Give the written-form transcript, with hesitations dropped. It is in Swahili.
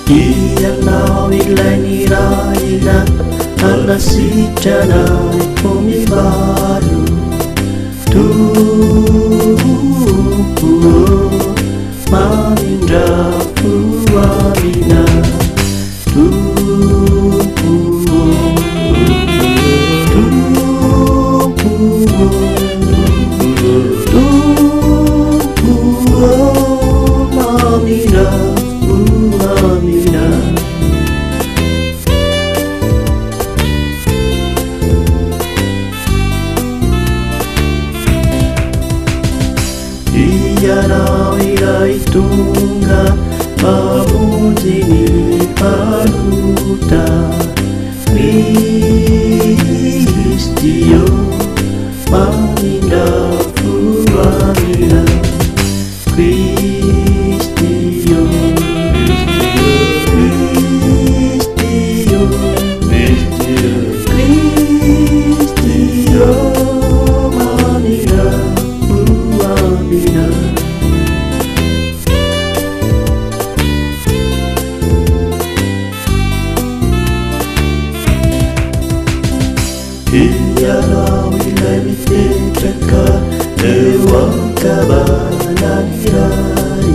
Ianao ilay nirahina alasitranay pomivalo Tompo mamindrapo amina Tompo mamindrapo amina Ianao ilay tonga mamonjy ny paluta Kristy io mamindrapo amina Kristy io Kristy io mamindrapo amina Ianao ilay mipetraka eo an-kabanan iray